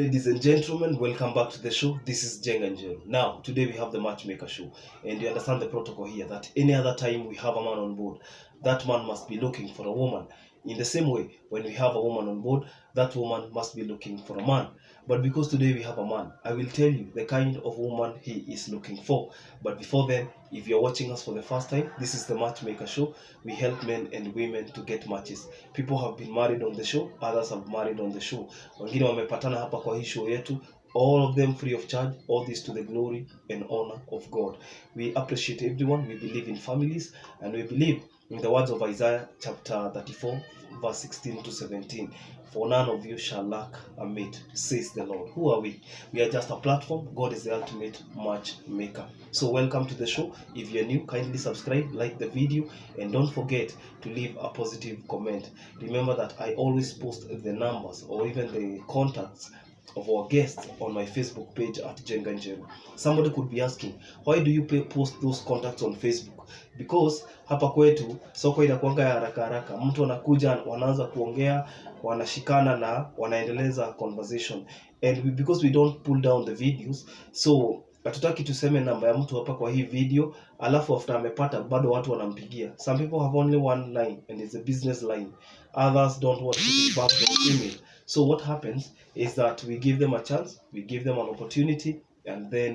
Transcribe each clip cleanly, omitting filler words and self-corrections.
Ladies and gentlemen, welcome back to the show. This is Jeng and Jero. Now, today we have the matchmaker show, and you understand the protocol here that any other time we have a man on board, that man must be looking for a woman. In the same way, when we have a woman on board, that woman must be looking for a man. But because today we have a man, I will tell you the kind of woman he is looking for. But before then, if you're watching us for the first time, this is the matchmaker show. We help men and women to get matches. People have been married on the show, others have married on the show. Wengine wamepatana hapa kwa hii show yetu, all of them free of charge, all this to the glory and honor of God. We appreciate everyone. We believe in families, and we believe in the words of Isaiah chapter 34 verse 16 to 17. For none of you shall lack a mate, says the Lord. Who are we? We are just a platform. God is the ultimate matchmaker. So welcome to the show. If you're new, kindly subscribe, like the video, and don't forget to leave a positive comment. Remember that I always post the numbers or even the contacts of our guests on my Facebook page at Jenganjero. Somebody could be asking, why do you post those contacts on Facebook? Because hapa kwetu soko inakuanga ya haraka haraka. Mtu anakuja, wanaanza kuongea, wanashikana na wanaendeleza conversation. And because we don't pull down the videos, so hatutaki tuseme namba ya mtu hapa kwa hii video, alafu after amepata bado watu wanampigia. Some people have only one line and it's a business line. Others don't want to be back their email. So what happens is that we give them a chance, we give them an opportunity, and then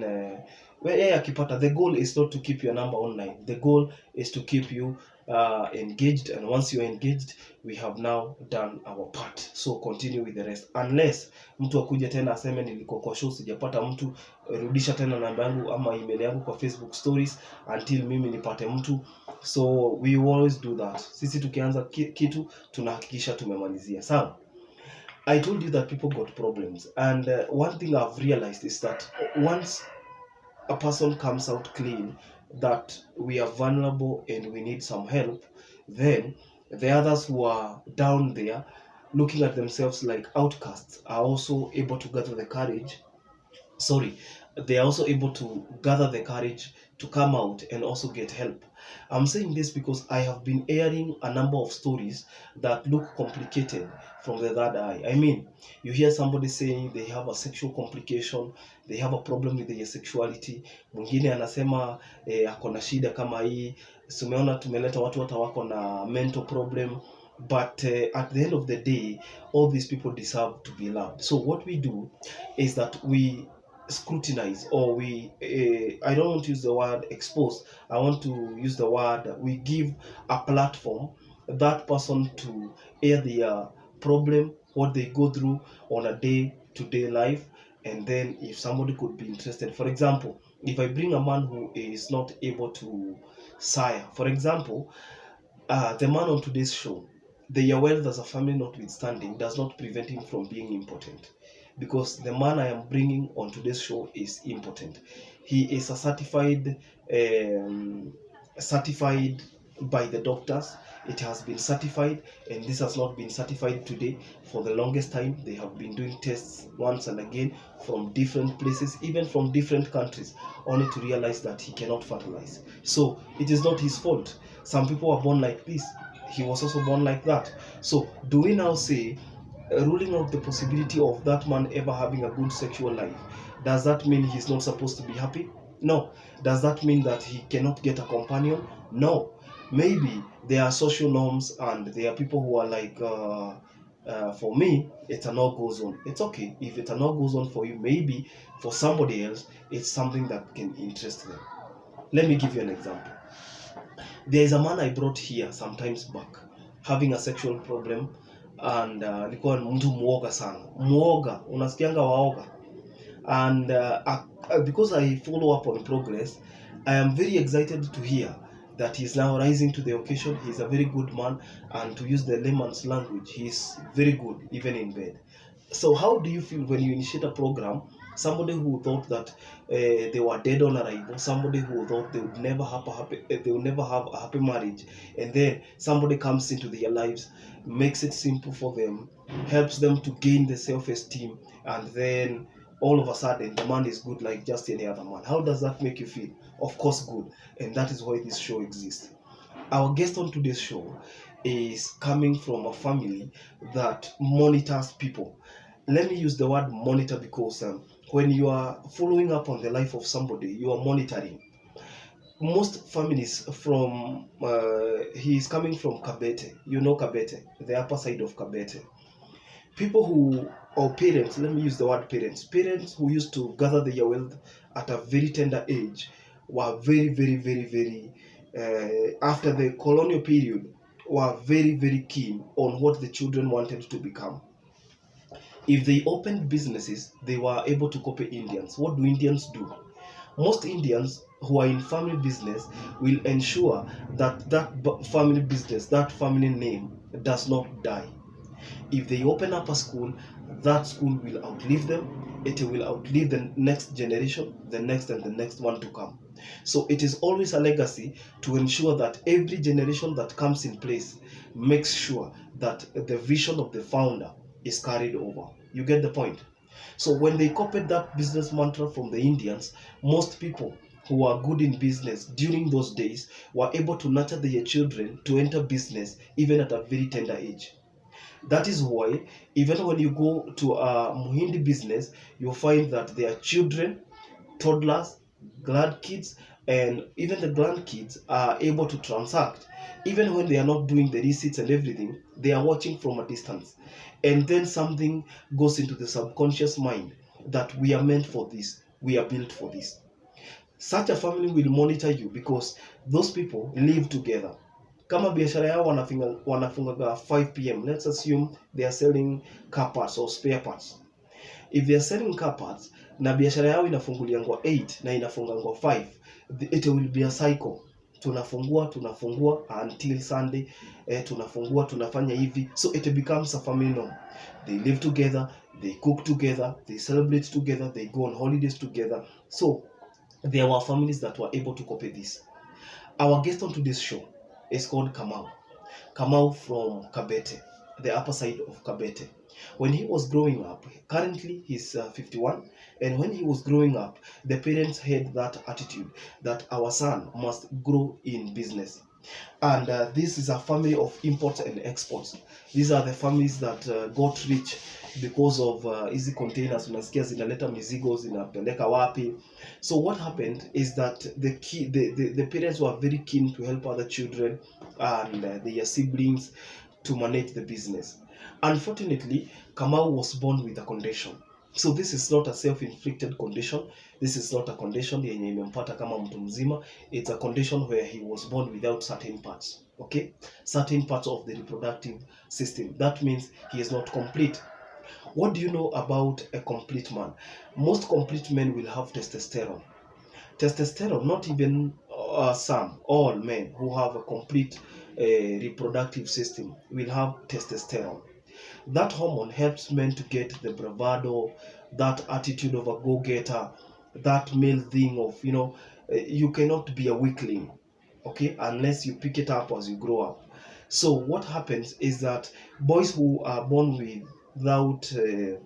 the goal is not to keep your number online. The goal is to keep you engaged, and once you're engaged, we have now done our part. So continue with the rest. Unless mtu akuje tena aseme nilikuwa kwa show sijapata mtu, rudisha tena namba yangu ama email yangu kwa Facebook stories until mimi nipate mtu. So we always do that. Sisi tukianza kitu tunahakikisha tumemalizia. Sawa? I told you that people got problems, and one thing I've realized is that once a person comes out clean that we are vulnerable and we need some help, then the others who are down there looking at themselves like outcasts are also able to gather the courage. They are also able to gather the courage to come out and also get help. I'm saying this because I have been hearing a number of stories that look complicated from the third eye. I mean, you hear somebody saying they have a sexual complication, they have a problem with their sexuality. Mwingine anasema ako na shida kama hii. Tumeona tumeleta watu hata wako na mental problem. But at the end of the day, all these people deserve to be loved. So what we do is that we scrutinize, or I don't want to use the word expose, I want to use the word, we give a platform that person to air their problem, what they go through on a day-to-day life. And then if somebody could be interested, for example, if I bring a man who is not able to sire, for example, the man on today's show, their wealth as a family notwithstanding does not prevent him from being impotent, because the man I am bringing on today's show is impotent. He is a certified by the doctors. It has been certified, and this has not been certified today. For the longest time, they have been doing tests once and again from different places, even from different countries, only to realize that he cannot fertilize. So it is not his fault. Some people are born like this. He was also born like that. So do we now say, ruling out the possibility of that man ever having a good sexual life, does that mean he's not supposed to be happy? No. Does that mean that he cannot get a companion? No. Maybe there are social norms, and there are people who are like, for me, it's a no-go zone. It's okay. If it's a no-go zone for you, maybe for somebody else, it's something that can interest them. Let me give you an example. There is a man I brought here sometimes back, having a sexual problem, and alikuwa mtu muoga sana. Muoga, unasikianga waoga. And because I follow up on progress, I am very excited to hear that he is now rising to the occasion. He is a very good man, and to use the layman's language, he is very good even in bed. So how do you feel when you initiate a program, somebody who thought that they were dead on arrival, somebody who thought they would never have a happy marriage, and then somebody comes into their lives, makes it simple for them, helps them to gain the self-esteem, and then all of a sudden the man is good like just any other man? How does that make you feel? Of course good. And that is why this show exists. Our guest on today's show is coming from a family that monitors people. let me use the word monitor because when you are following up on the life of somebody, you are monitoring. Most families from he is coming from Kabete, you know Kabete, the upper side of Kabete. People who, or parents, let me use the word parents who used to gather their wealth at a very tender age were very after the colonial period, were very keen on what the children wanted to become. If they opened businesses, they were able to copy Indians. What do Indians do? Most Indians who are in family business will ensure that family business, that family name does not die. If they open up a school, that school will outlive them. It will outlive the next generation, the next and the next one to come. So it is always a legacy to ensure that every generation that comes in place makes sure that the vision of the founder is carried over. You get the point? So when they copied that business mantra from the Indians, most people who are good in business during those days were able to nurture their children to enter business even at a very tender age. That is why even when you go to a Muhindi business, you'll find that their children, toddlers, grandkids, and even the grandkids are able to transact. Even when they are not doing the receipts and everything, they are watching from a distance. And then something goes into the subconscious mind that we are meant for this, we are built for this. Such a family will monitor you because those people live together. Kama biashara yao wanafungaga 5 p.m. Let's assume they are selling car parts or spare parts. If they are selling car parts na biashara yao inafunguliangwa 8 na inafungangwa 5, it will be a cycle. Tunafungua until Sunday, tunafanya hivi. So it becomes a family norm. They live together, they cook together, they celebrate together, they go on holidays together. So there were families that were able to copy this. Our guest on today's show is called Kamal. Kamal from Kabete, the upper side of Kabete. When he was growing up, currently he's 51, and when he was growing up, the parents had that attitude that our son must grow in business. And this is a family of imports and exports. These are the families that got rich because of easy containers. Unasikia zinaleta mizigo zinapeleka wapi. So what happened is that the parents were very keen to help other children and their siblings to manage the business. Unfortunately, Kamau was born with a condition. So this is not a self-inflicted condition. This is not a condition yenye imempata kama mtu mzima. It's a condition where he was born without certain parts. Okay? Certain parts of the reproductive system. That means he is not complete. What do you know about a complete man? Most complete men will have testosterone. Testosterone, not even some, all men who have a complete reproductive system will have testosterone. That hormone helps men to get the bravado, that attitude of a go-getter, that male thing of, you cannot be a weakling, okay, unless you pick it up as you grow up. So what happens is that boys who are born without a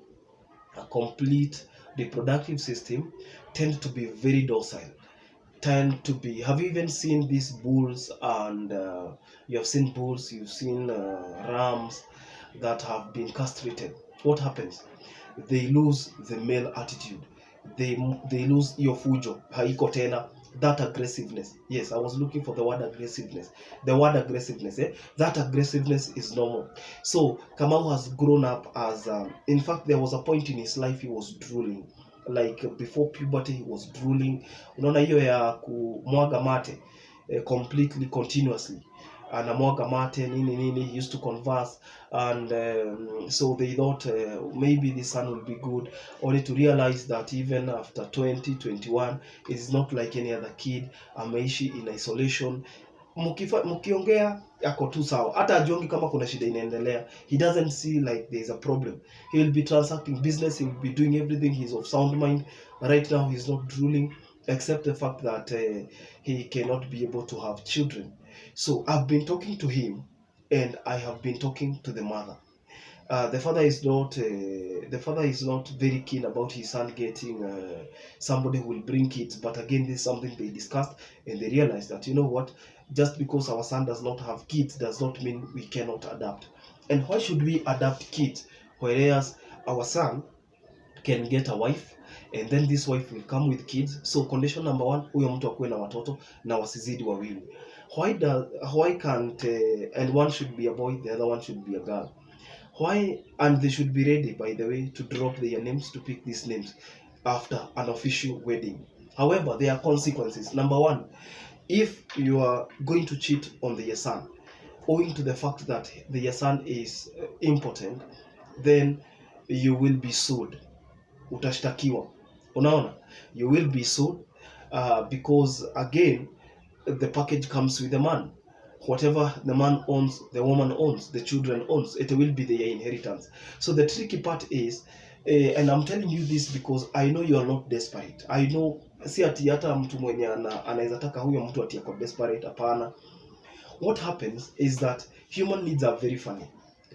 complete reproductive system tend to be very docile. Have you even seen these bulls? And you have seen bulls, you've seen rams that have been castrated. What happens? They lose the male attitude. They lose your fujo, haiko tena, that aggressiveness. Yes, I was looking for the word aggressiveness. The word aggressiveness, that aggressiveness is normal. So Kamau has grown up as, in fact, there was a point in his life he was drooling. Like before puberty, he was drooling. Unaona hiyo ya kumwaga mate completely, continuously. Anamwaga mate nini, he used to converse, and so they thought maybe the son will be good, only to realize that even after 2021 is not like any other kid. Ameishi in isolation. Mkiongea yako tu sawa, hata ajongi kama kuna shida inaendelea. He doesn't see like there's a problem. He will be transacting business, he will be doing everything. He's of sound mind. Right now he's not drooling, except the fact that he cannot be able to have children. So I've been talking to him, and I have been talking to the mother. The father is not very keen about his son getting somebody who will bring kids. But again, this is something they discussed, and they realized that, you know what, just because our son does not have kids does not mean we cannot adapt. And why should we adapt kids, whereas our son can get a wife, and then this wife will come with kids. So condition number one, huyo mtu akuwe na watoto na wasizidi wawili. Why can't and one should be a boy, the other one should be a girl? Why? And they should be ready, by the way, to drop their names, to pick these names after an official wedding. However, there are consequences. Number one, if you are going to cheat on the son, owing to the fact that the son is impotent, then you will be sued. Utashtakiwa. Unaona? You will be sued because, again, the package comes with the man. Whatever the man owns, the woman owns, the children owns, it will be their inheritance. So the tricky part is, and I'm telling you this because I know you are not desperate. I know, si ati hata mtu mwenye anaweza taka huyo mtu ati ako desperate, hapana. What happens is that human needs are very funny.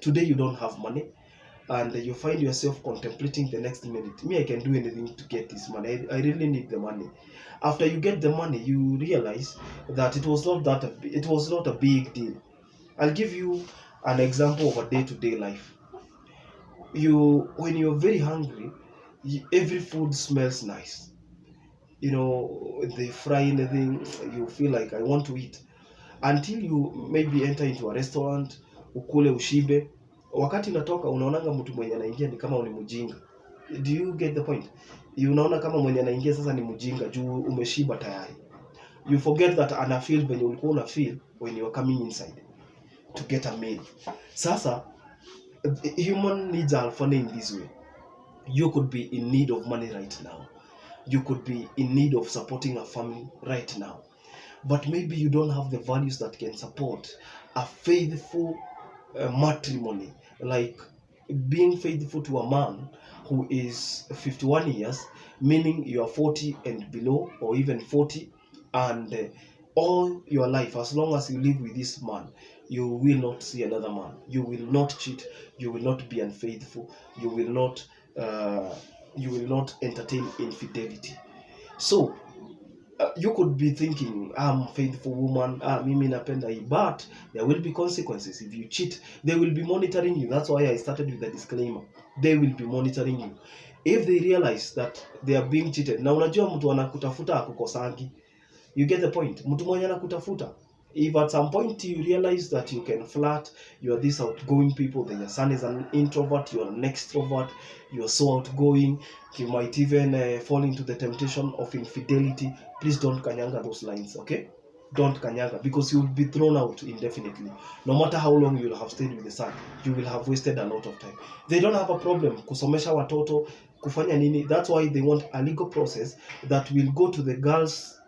Today you don't have money, and you find yourself contemplating the next minute. Me, I can do anything to get this money. I really need the money. After you get the money, you realize that it was not a big deal. I'll give you an example of a day-to-day life. When you're very hungry, every food smells nice. They fry anything, you feel like I want to eat. Until you maybe enter into a restaurant, ukule ushibe. Wakati unatoka unaonanga mtu mwenye anaingia ni kama ni mjinga. Do you get the point? Unaona kama mwenye anaingia sasa ni mjinga juu umeshiba tayari. You forget that ana feel when ulikuwa una feel when you are coming inside to get a meal. Sasa human needs are funny in this way. You could be in need of money right now. You could be in need of supporting a family right now. But maybe you don't have the values that can support a faithful matrimony, like being faithful to a man who is 51 years, meaning you are 40 and below, or even 40, and all your life, as long as you live with this man, you will not see another man. You will not cheat. You will not be unfaithful. You will not entertain infidelity. So you could be thinking, I'm a faithful woman, mimi napenda hii, but there will be consequences. If you cheat, they will be monitoring you. That's why I started with the disclaimer. They will be monitoring you. If they realize that they are being cheated, na unajua mtu anakutafuta akukosangi. You get the point? Mtu mwenye anakutafuta, if at some point you realize that you can flirt, you are this outgoing people, then your son is an introvert, you are an extrovert, you are so outgoing, you might even fall into the temptation of infidelity. Please don't kanyanga those lines, okay? Don't kanyanga, because you will be thrown out indefinitely. No matter how long you will have stayed with the son, you will have wasted a lot of time. They don't have a problem kusomesha watoto, kufanya nini. That's why they want a legal process that will go to the girls.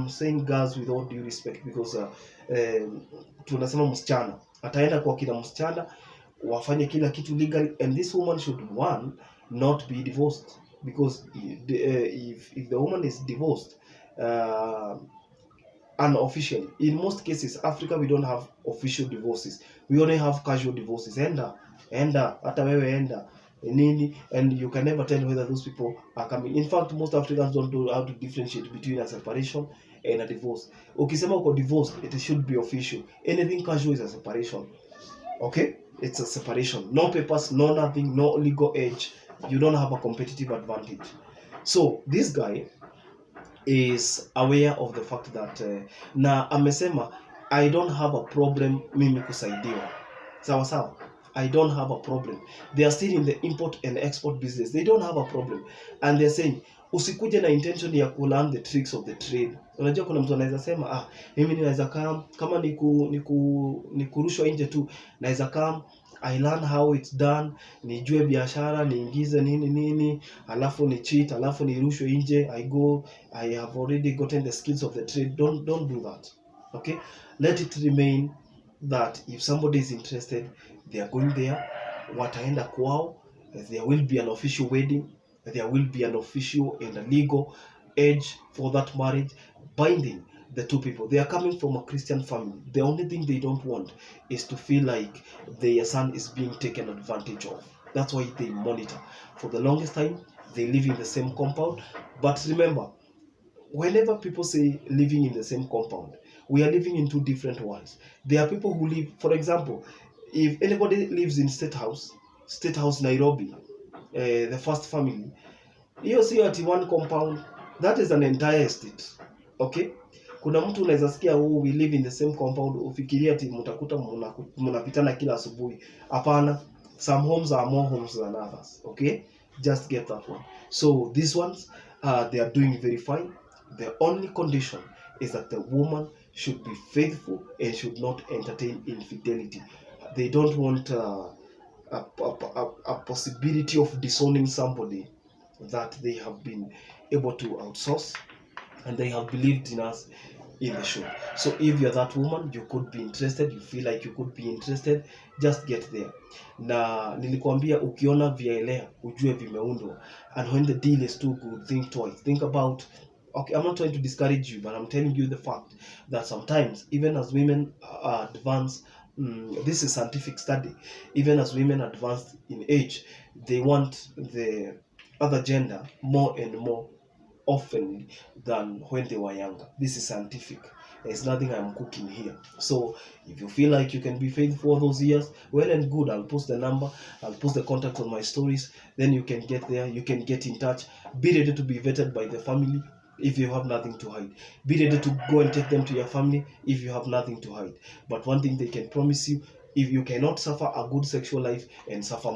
Saying girls with all due respect, because tunasema msichana ataenda kwa kila msichana, wafanye kila kitu legal, and this woman should not be divorced, because if the woman is divorced unofficially, in most cases Africa we don't have official divorces, we only have casual divorces. Enda hata wewe enda nini, and you can never tell whether those people are coming. In fact, most Africans don't know how to differentiate between a separation and a divorce. Ukisema uko divorce, it should be official. Anything casual is a separation. Okay? It's a separation. No papers, no nothing, no legal age. You don't have a competitive advantage. So this guy is aware of the fact that na amesema, I don't have a problem mimi kusaidiwa. Sawa sawa. I don't have a problem. They are still in the import and export business. They don't have a problem. And they're saying, usikuje na intention ya kulearn the tricks of the trade. Unajua kuna mtu anaweza sema, mimi ninaweza kama ni kurushwa nje tu, naweza I learn how it's done, nijue biashara, niingize nini, alafu ni cheat, alafu nirushwe nje, I have already gotten the skills of the trade. Don't do that. Okay? Let it remain that if somebody is interested, they are going there, wataenda kwao, there will be an official wedding, there will be an official and a legal age for that marriage, binding the two people. They are coming from a Christian family. The only thing they don't want is to feel like their son is being taken advantage of. That's why they monitor. For the longest time, they live in the same compound. But remember, whenever people say living in the same compound, we are living in two different worlds. There are people who live, for example, if anybody lives in State House Nairobi, the first family, hiyo sio ati one compound, that is an entire estate. Okay, kuna mtu unaweza sikia we live in the same compound, ufikiria ati mtakuta mnapitana kila asubuhi. Hapana, some homes are more homes than others. Okay, just get that one. So these ones, they are doing very fine. The only condition is that the woman should be faithful and should not entertain infidelity. They don't want a possibility of disowning somebody that they have been able to outsource, and they have believed in us in the show. So if you're that woman, you could be interested, you feel like you could be interested, just get there. Na nilikwambia ukiona vyaelea ujue vimeundwa, and when the deal is too good, think twice. Think about, okay, I'm not trying to discourage you, but I'm telling you the fact that sometimes even as women advance, this is scientific study, even as women advance in age, they want the other gender more and more often than when they were younger. This is scientific. There's nothing I'm cooking here. So if you feel like you can be faithful all those years, well and good. I'll post the number, I'll post the contact on my stories. Then you can get there, you can get in touch. Be ready to be vetted by the family if you have nothing to hide. Be ready to go and take them to your family if you have nothing to hide. But one thing they can promise you, if you cannot suffer a good sexual life and suffer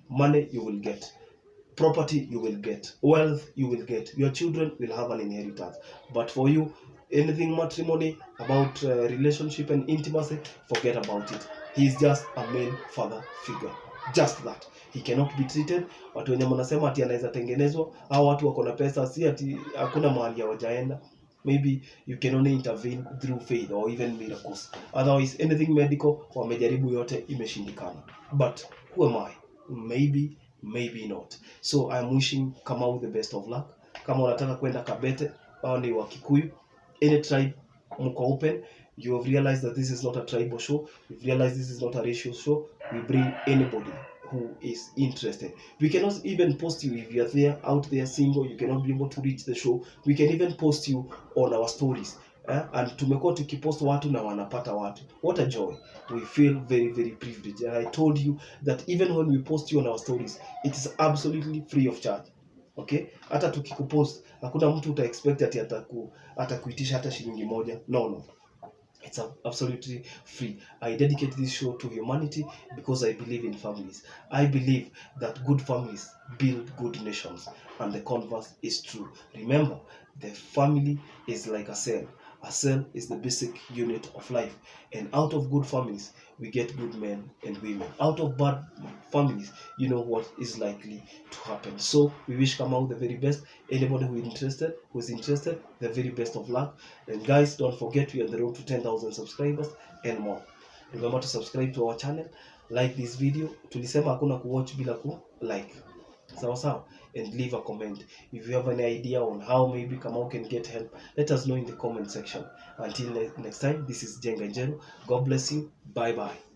money you will get. Property you will get, wealth you will get, your children will have an inheritance. But for you, anything matrimony, about relationship and intimacy, forget about it. He is just a male father figure, just that. He cannot be treated. Watu wenye mnasema ati anaweza tengenezwa, au watu wako na pesa, si ati hakuna mahali hawajaenda. Maybe you can only intervene through faith or even miracles. Otherwise anything medical wamejaribu yote imeshindikana. But who am I? Maybe not. So I'm wishing Kamal the best of luck. Kama unataka kwenda Kabete au ni wa Kikuyu, any tribe, mko open. You have realized that this is not a tribal show. You've realized this is not a racial show. We bring anybody who is interested. We cannot even post you if you are there, out there single, you cannot be able to reach the show. We can even post you on our stories. And tumekuwa tukipost watu na wanapata watu. What a joy. We feel very, very privileged. And I told you that even when we post you on our stories, it is absolutely free of charge. Okay? Hata tukikupost, hakuna mtu uta expect ati atakuitisha hata shilingi moja. No. It's absolutely free. I dedicate this show to humanity because I believe in families. I believe that good families build good nations, and the converse is true. Remember, the family is like a cell. A cell is the basic unit of life, and out of good families we get good men and women. Out of bad families, you know what is likely to happen. So we wish Kamal the very best. Anybody who is interested, the very best of luck. And guys, don't forget we are on the road to 10,000 subscribers and more. Remember to subscribe to our channel, like this video. Tulisema hakuna kuwatch bila ku like. Sawa, and leave a comment. If you have any idea on how maybe Kamal can get help, let us know in the comment section. Until next time, this is Jenga Njero. God bless you. Bye bye.